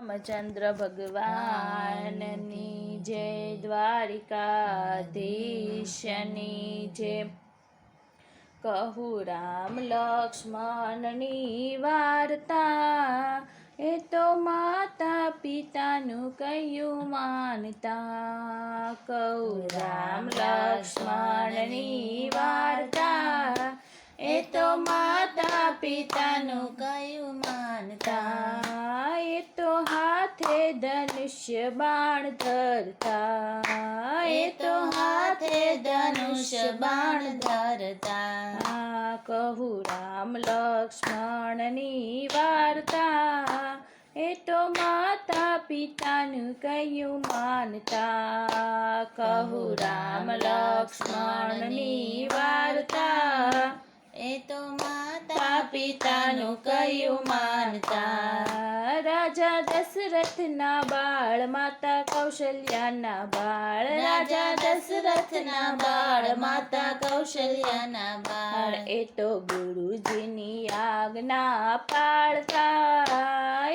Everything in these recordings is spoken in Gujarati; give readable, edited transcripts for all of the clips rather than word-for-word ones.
રામચંદ્ર ભગવાનની જય, દ્વારિકાધીશની જય। કહું રામ લક્ષ્મણની વાર્તા, એ તો માતા પિતાનું કહ્યું માનતા। કહું રામ લક્ષ્મણની વાર્તા, એ તો માતા પિતાનું કહ્યું માનતા। એ તો હાથે ધનુષ્ય બાણ ધરતા, એ તો હાથે ધનુષ્ય બાણ ધરતા। કહું રામ લક્ષ્મણની વાર્તા, એ તો માતા પિતાનું કહ્યું માનતા। કહું રામ લક્ષ્મણની વાર્તા, એ તો માતા પિતાનું કહ્યું માનતા। રાજા દશરથના બાળ, માતા કૌશલ્યાના બાળ, રાજા દશરથના બાળ, માતા કૌશલ્યાના બાળ, એ તો ગુરુજીની આજ્ઞા પાળતા,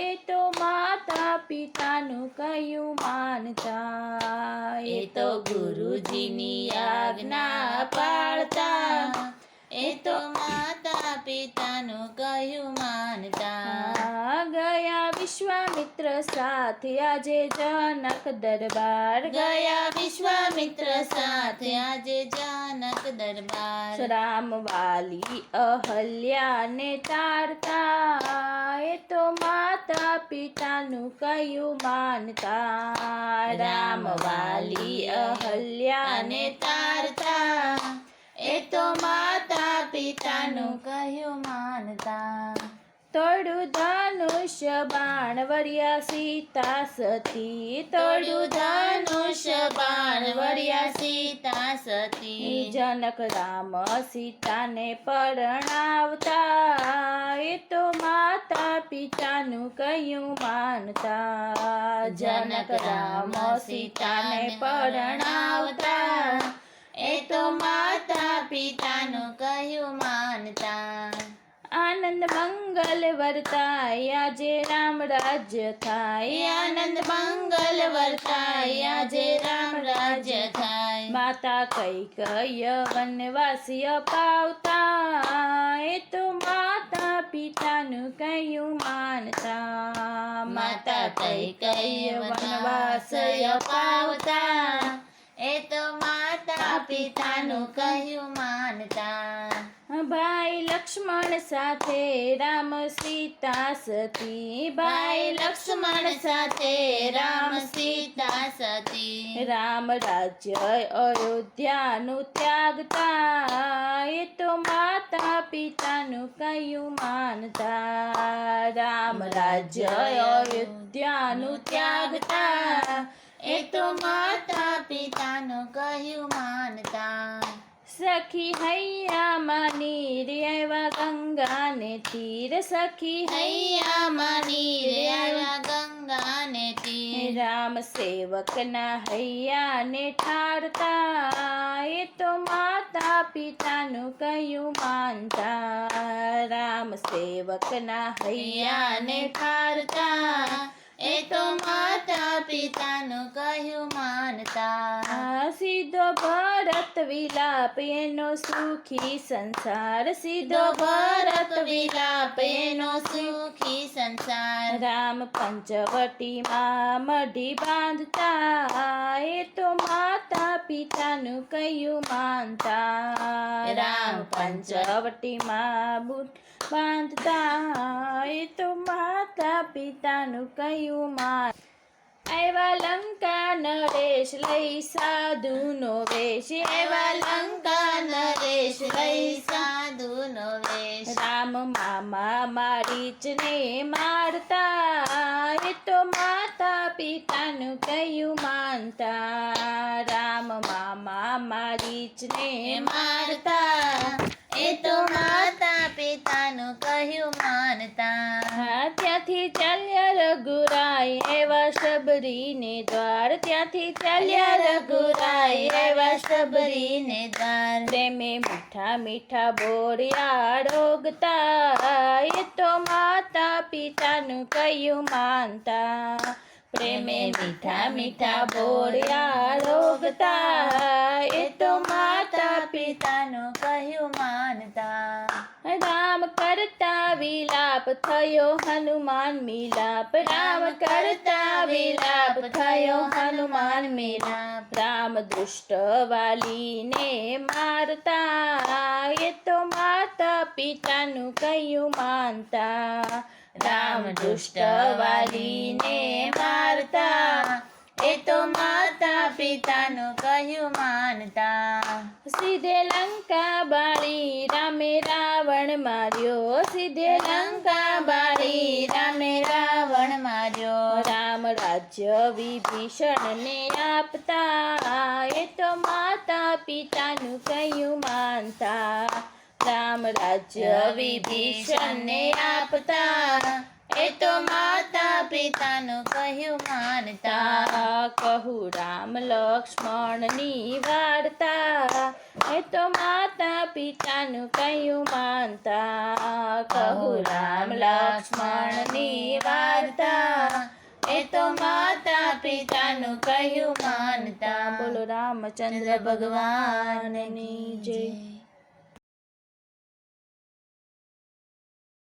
એ તો માતા પિતાનું કહ્યું માનતા। એ તો ગુરુજીની આજ્ઞા પાળતા, એ તો માતા પિતાનું કહ્યું માનતા। ગયા વિશ્વામિત્ર સાથે આજે જનક દરબાર, ગયા વિશ્વામિત્ર સાથે આજે જનક દરબાર। રામ વાલી અહલ્યાને તારતા, એ તો માતા પિતાનું કહ્યું માનતા। રામ વાલી અહલ્યાને તારતા, એ તો માતા પિતાનું કહ્યું માનતા। તોડું ધનુષ્ય બાણ વર્યા સીતા સતી, તોડું ધનુષ્ય બાણ વર્યા સીતા સતી। જનક રામ સીતાને પરણાવતા, એ તો માતા પિતાનું કહ્યું માનતા। જનક રામ સીતાને પરણાવતા, એ તો માતા પિતાનું કહ્યું માનતા। આનંદ મંગલ વર્તાય આજે રામ રાજ્ય થાય, આનંદ મંગલ વર્તાય આજે રામ રાજ્ય થાય। માતા કૈકેયી વનવાસી અપાવતા, એ તો માતા પિતાનું કહ્યું માનતા। માતા કૈકેયી વનવાસી અપાવતા, એ તો માતા પિતાનું કહ્યું માનતા। ભાઈ લક્ષ્મણ સાથે રામ સીતા સતી, ભાઈ લક્ષ્મણ સાથે રામ સીતા સતી। રામ રાજ્ય અયોધ્યાનું ત્યાગતા, એ તો માતા પિતાનું કહ્યું માનતા। રામ રાજ્ય અયોધ્યાનું ત્યાગતા, એ તો માતા પિતાનું કહ્યું માનતા। સખી હૈયામાં નીર આવ્યા ગંગાને તીર, સખી હૈયામાં નીર આવ્યા ગંગાને તીર। રામ સેવકના હૈયાને ઠારતા, એ તો માતા પિતાનું કહ્યું માનતા। રામ સેવકના હૈયાને ઠારતા, એ તો માતા પિતાનું કહ્યું માનતા। સીધો ભરત વિલાપ એનો સુખી સંસાર, સીધો ભરત વિલાપ એનો સુખી સંસાર। રામ પંચવટીમાં મઢી બાંધતા, એ તો માતા પિતાનું કહ્યું માનતા। રામ પંચવટીમાં બાંધતા, એ તો માતા પિતાનું કહ્યું માન। આવ્યા લંકા નરેશ લઈ સાધુનો વેશ, આવ્યા લંકા નરેશ લઈ સાધુનો વેશ। રામ મામા મારીચને મારતા, એ તો માતા પિતાનું કહ્યું માનતા। રામ મામા મારીચને મારતા, એ તો માતા પિતાનું કહ્યું માનતા। ત્યાંથી ચાલ્યા રઘુરાય એવા શબરીને દ્વાર, ત્યાંથી ચાલ્યા રઘુરાય એવા શબરીને દ્વાર। પ્રેમે મીઠા મીઠા બોરિયા રોગતા, એ તો માતા પિતાનું કહ્યું માનતા। પ્રેમે મીઠા મીઠા બોળ્યા રોગતા એ તો માતા પિતાનું કહ્યું માનતા રામ કરતા વિલાપ થયો હનુમાન મિલાપ રામ કરતા વિલાપ થયો હનુમાન મિલાપ રામ દુષ્ટ વાલીને મારતા એ તો માતા પિતાનું કહ્યું માનતા રામ દુષ્ટ વાલીને મારતા એ તો માતા પિતાનું કહ્યું માનતા સીધે લંકા બાળી રામે રાવણ માર્યો સીધે લંકા બાળી રામે રાવણ માર્યો રામ રાજ્ય વિભીષણને આપતા એ તો માતા પિતાનું કહ્યું માનતા રામ રાજ્ય વિભીષણને આપતા એ તો માતા પિતાનું કહ્યું માનતા કહું રામ લક્ષ્મણની વાર્તા એ તો માતા પિતાનું કહ્યું માનતા કહું રામ લક્ષ્મણની વાર્તા એ તો માતા પિતાનું કહ્યું માનતા બોલો રામચંદ્ર ભગવાનની જય.